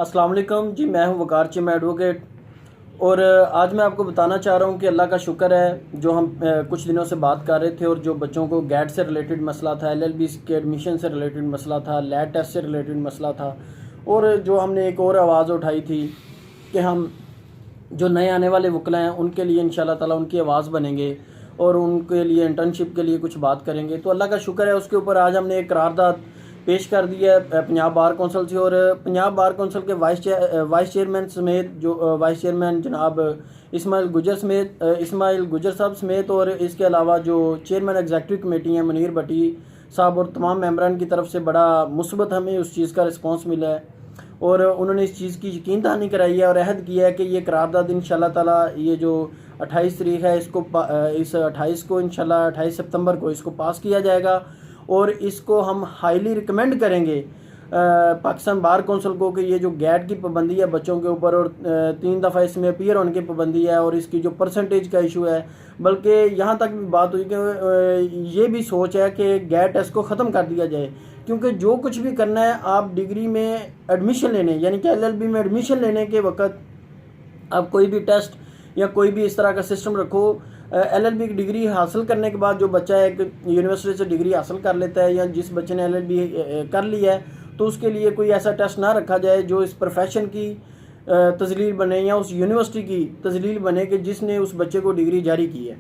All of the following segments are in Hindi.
अस्सलाम वालेकुम जी। मैं हूं वकार चीमा एडवोकेट। और आज मैं आपको बताना चाह रहा हूं कि अल्लाह का शुक्र है, जो हम कुछ दिनों से बात कर रहे थे और जो बच्चों को गैट से रिलेटेड मसला था, एलएलबी के एडमिशन से रिलेटेड मसला था, लैट टेस्ट से रिलेटेड मसला था, और जो हमने एक और आवाज़ उठाई थी कि हम जो नए आने वाले वकला हैं उनके लिए इंशाल्लाह ताला उनकी आवाज़ बनेंगे और उनके लिए इंटर्नशिप के लिए कुछ बात करेंगे। तो अल्लाह का शुक्र है, उसके ऊपर आज हमने एक करारदाद पेश कर दिया है पंजाब बार कौंसल से। और पंजाब बार कौंसल के वाइस चेयरमैन समेत, जो वाइस चेयरमैन जनाब इस्माइल गुजर साहब समेत, और इसके अलावा जो चेयरमैन एग्जीक्यूटिव कमेटी हैं मुनीर भट्टी साहब, और तमाम मेंबरान की तरफ से बड़ा मुस्बत हमें उस चीज़ का रिस्पॉन्स मिला है और उन्होंने इस चीज़ की यकीन दहानी कराई है और अहद किया है कि ये करारदाद इंशाल्लाह ताला ये जो 28 तारीख है इसको इस 28 को इंशाल्लाह 28 सितंबर को इसको पास किया जाएगा। और इसको हम हाईली रिकमेंड करेंगे पाकिस्तान बार कौंसिल को कि ये जो गैट की पाबंदी है बच्चों के ऊपर, और 3 दफ़ा इसमें अपीयर होने की पाबंदी है, और इसकी जो परसेंटेज का इशू है, बल्कि यहाँ तक भी बात हुई कि ये भी सोच है कि गैट टेस्ट को ख़त्म कर दिया जाए। क्योंकि जो कुछ भी करना है आप डिग्री में एडमिशन लेने, यानी कि एलएलबी में एडमिशन लेने के वक्त आप कोई भी टेस्ट या कोई भी इस तरह का सिस्टम रखो। एलएलबी की डिग्री हासिल करने के बाद जो बच्चा एक यूनिवर्सिटी से डिग्री हासिल कर लेता है, या जिस बच्चे ने एलएलबी कर लिया है, तो उसके लिए कोई ऐसा टेस्ट ना रखा जाए जो इस प्रोफेशन की तजलील बने या उस यूनिवर्सिटी की तजलील बने कि जिसने उस बच्चे को डिग्री जारी की है।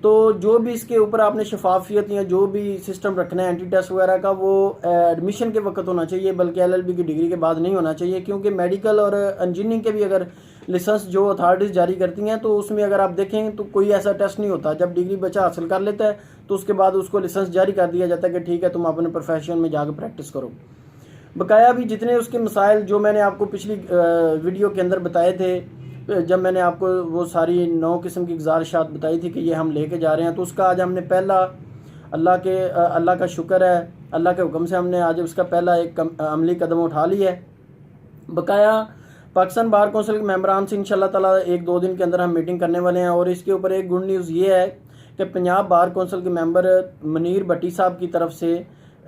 तो जो भी इसके ऊपर आपने शफाफियत या जो भी सिस्टम रखना है एंटी टेस्ट वगैरह का, वो एडमिशन के वक्त होना चाहिए, बल्कि एलएलबी की डिग्री के बाद नहीं होना चाहिए। क्योंकि मेडिकल और इंजीनियरिंग के भी अगर लाइसेंस जो अथॉरिटीज़ जारी करती हैं तो उसमें अगर आप देखें तो कोई ऐसा टेस्ट नहीं होता। जब डिग्री बच्चा हासिल कर लेता है तो उसके बाद उसको लाइसेंस जारी कर दिया जाता है कि ठीक है तुम अपने प्रोफेशन में जाकर प्रैक्टिस करो। बकाया भी जितने उसके मसाइल जो मैंने आपको पिछली वीडियो के अंदर बताए थे, जब मैंने आपको वो सारी 9 किस्म की गुजारिशात बताई थी कि ये हम लेके जा रहे हैं, तो उसका आज हमने पहला अल्लाह का शुक्र है, अल्लाह के हुक्म से हमने आज उसका पहला एक अमली कदम उठा लिया है। बकाया पाकिस्तान बार कौंसिल के मेंबरान से इंशाल्लाह ताला 1-2 दिन के अंदर हम मीटिंग करने वाले हैं। और इसके ऊपर एक गुड न्यूज़ ये है कि पंजाब बार कौंसिल के मेंबर मुनीर भट्टी साहब की तरफ से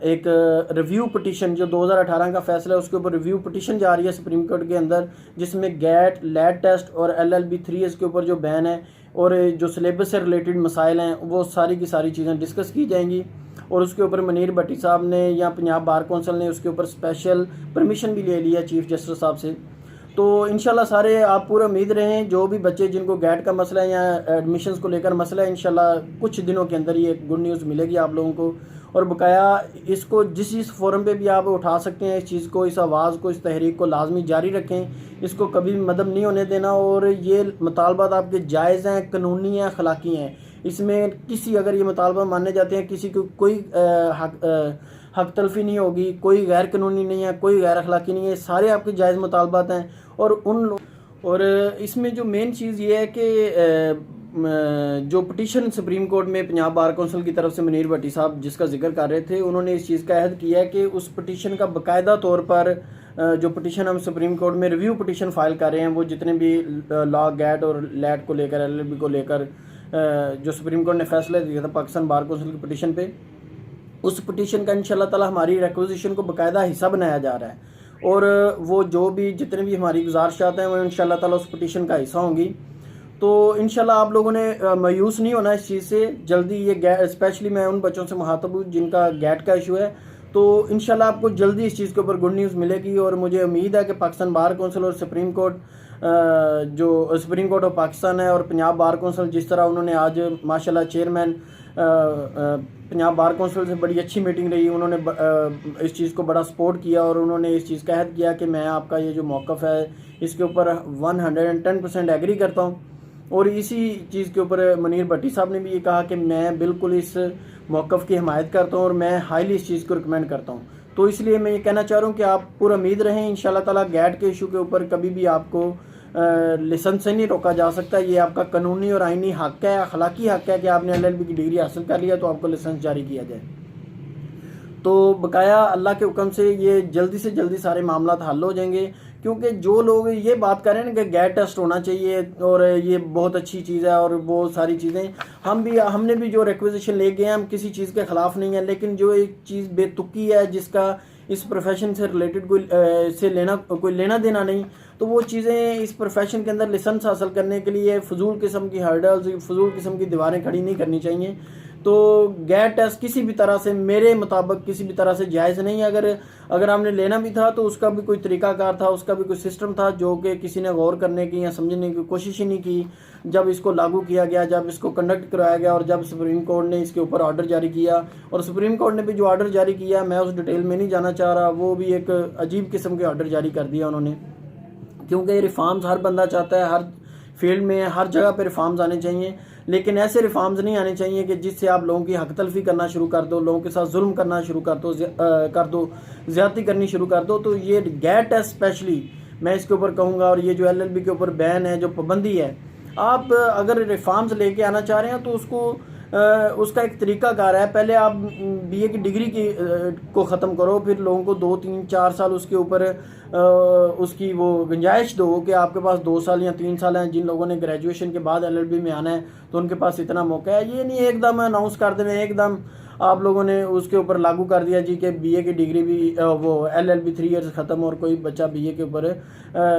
एक रिव्यू पिटीशन, जो 2018 का फैसला है उसके ऊपर रिव्यू पिटीशन जा रही है सुप्रीम कोर्ट के अंदर, जिसमें गैट, लैट टेस्ट और एलएलबी 3 के ऊपर जो बैन है और जो सिलेबस से रिलेटेड मसाइल हैं वो सारी की सारी चीज़ें डिस्कस की जाएंगी। और उसके ऊपर मुनीर भट्टी साहब ने या पंजाब बार कौंसिल ने उसके ऊपर स्पेशल परमिशन भी ले लिया चीफ जस्टिस साहब से। तो इंशाल्लाह सारे आप पूरा उम्मीद रहें, जो भी बच्चे जिनको गैट का मसला है या एडमिशन्स को लेकर मसला है, इंशाल्लाह कुछ दिनों के अंदर ये गुड न्यूज़ मिलेगी आप लोगों को। और बकाया इसको जिस फोरम पे भी आप उठा सकते हैं इस चीज़ को, इस आवाज़ को, इस तहरीक को लाजमी जारी रखें, इसको कभी भी मदद नहीं होने देना। और ये मुतालबात आपके जायज़ हैं, कानूनी हैं, अखलाकी हैं। इसमें किसी अगर ये मुतालबा माने जाते हैं किसी को कोई हक तलफी नहीं होगी, कोई गैर कानूनी नहीं है, कोई गैर अखलाकी नहीं है, सारे आपके जायज़ मुतालबात हैं। और इसमें जो मेन चीज़ ये है कि जो पिटीशन सुप्रीम कोर्ट में पंजाब बार कौंसिल की तरफ से मुनीर भट्टी साहब जिसका जिक्र कर रहे थे, उन्होंने इस चीज़ का अहद किया है कि उस पिटीशन का बाकायदा तौर पर जो पिटीशन हम सुप्रीम कोर्ट में रिव्यू पिटीशन फाइल कर रहे हैं, वो जितने भी लॉ, गैट और लैट को लेकर, एलएलबी को लेकर जो सुप्रीम कोर्ट ने फैसला दिया था पाकिस्तान बार कौंसिल की पिटीशन पे, उस पिटीशन का इंशाल्लाह ताला हमारी रिक्वेजिशन को बाकायदा हिस्सा बनाया जा रहा है। और वो जो भी जितने भी हमारी गुजारिशात हैं वो इंशाल्लाह ताला उस पिटीशन का हिस्सा होंगी। तो इंशाल्लाह आप लोगों ने मायूस नहीं होना इस चीज़ से। जल्दी ये गैट, स्पेशली मैं उन बच्चों से मुखातब हूँ जिनका गैट का इशू है, तो इंशाल्लाह आपको जल्दी इस चीज़ के ऊपर गुड न्यूज़ मिलेगी। और मुझे उम्मीद है कि पाकिस्तान बार कौंसिल और सुप्रीम कोर्ट, जो सुप्रीम कोर्ट ऑफ पाकिस्तान है और पंजाब बार कौंसिल, जिस तरह उन्होंने आज माशाल्लाह चेयरमैन पंजाब बार कौंसिल से बड़ी अच्छी मीटिंग रही, उन्होंने इस चीज़ को बड़ा सपोर्ट किया और उन्होंने इस चीज़ का अहद किया कि मैं आपका ये जो मौक़िफ़ है इसके ऊपर 110% एग्री करता हूँ। और इसी चीज़ के ऊपर मुनीर भट्टी साहब ने भी ये कहा कि मैं बिल्कुल इस मौक़िफ़ की हिमायत करता हूँ और मैं हाईली इस चीज़ को रिकमेंड करता हूँ। तो इसलिए मैं ये कहना चाह रहा हूँ कि आप पूरा उम्मीद रहें, इंशाल्लाह ताला गैट के इशू के ऊपर कभी भी आपको लाइसेंस से नहीं रोका जा सकता। ये आपका कानूनी और आईनी हक़ है, अखलाकी हक़ है कि आपने एलएलबी की डिग्री हासिल कर लिया तो आपको लाइसेंस जारी किया जाए। तो बकाया अल्लाह के हुक्म से ये जल्दी से जल्दी सारे मामला हल हो जाएंगे। क्योंकि जो लोग ये बात कर रहे हैं ना कि गैट टेस्ट होना चाहिए और ये बहुत अच्छी चीज़ है और वो सारी चीज़ें, हमने भी जो रिक्वेजिशन ले गए हैं, हम किसी चीज़ के ख़िलाफ़ नहीं है, लेकिन जो एक चीज़ बेतुकी है जिसका इस प्रोफेशन से रिलेटेड कोई लेना देना नहीं, तो वो चीज़ें इस प्रोफेशन के अंदर लाइसेंस हासिल करने के लिए फजूल किस्म की हर्डल्स, फजूल किस्म की दीवारें खड़ी नहीं करनी चाहिए। तो गैर टेस्ट किसी भी तरह से, मेरे मुताबिक किसी भी तरह से जायज़ नहीं है। अगर हमने लेना भी था तो उसका भी कोई तरीकाकार था, उसका भी कोई सिस्टम था जो कि किसी ने गौर करने की या समझने की कोशिश ही नहीं की। जब इसको लागू किया गया, जब इसको कंडक्ट कराया गया और जब सुप्रीम कोर्ट ने इसके ऊपर ऑर्डर जारी किया, और सुप्रीम कोर्ट ने भी जो ऑर्डर जारी किया, मैं उस डिटेल में नहीं जाना चाह रहा, वो भी एक अजीब किस्म के ऑर्डर जारी कर दिया उन्होंने। क्योंकि रिफॉर्म्स हर बंदा चाहता है, हर फील्ड में हर जगह पे रिफॉर्म्स आने चाहिए, लेकिन ऐसे रिफॉर्म्स नहीं आने चाहिए कि जिससे आप लोगों की हक तलफी करना शुरू कर दो, लोगों के साथ जुल्म करना शुरू कर दो, ज़्यादती करनी शुरू कर दो। तो ये गैर टेस्ट स्पेशली मैं इसके ऊपर कहूँगा, और ये जो एलएलबी के ऊपर बैन है, जो पाबंदी है, आप अगर रिफॉर्म्स लेके आना चाह रहे हैं तो उसका एक तरीकाकार है। पहले आप बीए की डिग्री को ख़त्म करो, फिर लोगों को 2 3 4 साल उसके ऊपर उसकी वो गुंजाइश दो कि आपके पास 2 साल या 3 साल हैं। जिन लोगों ने ग्रेजुएशन के बाद एलएलबी में आना है तो उनके पास इतना मौका है। ये नहीं एकदम अनाउंस कर दें, एकदम आप लोगों ने उसके ऊपर लागू कर दिया जी कि बीए की डिग्री भी वो एलएलबी 3 इयर्स ख़त्म, और कोई बच्चा बीए के ऊपर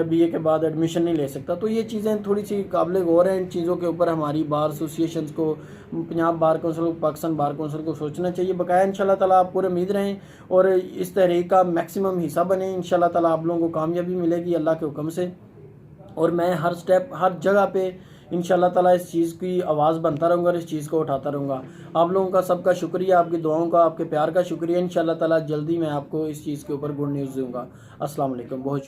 बीए के बाद एडमिशन नहीं ले सकता। तो ये चीज़ें थोड़ी सी काबिल गौर हैं। इन चीज़ों के ऊपर हमारी बार एसोसिएशंस को, Punjab bar council, Pakistan bar council को सोचना चाहिए। बकाया इंशाल्लाह ताला आप पूरे उम्मीद रहें और इस तहरीक का मैक्सिमम हिस्सा बने। इंशाल्लाह ताला आप लोगों को कामयाबी मिलेगी अल्लाह के हुक्म से। और मैं हर स्टेप, हर जगह पे इंशाल्लाह ताला इस चीज़ की आवाज़ बनता रहूँगा और इस चीज़ को उठाता रहूँगा। आप लोगों का सबका शुक्रिया, आपकी दुआओं का, आपके प्यार का शुक्रिया। इंशाल्लाह ताला जल्दी मैं आपको इस चीज़ के ऊपर गुड न्यूज़ दूँगा। अस्सलाम वालेकुम। बहुत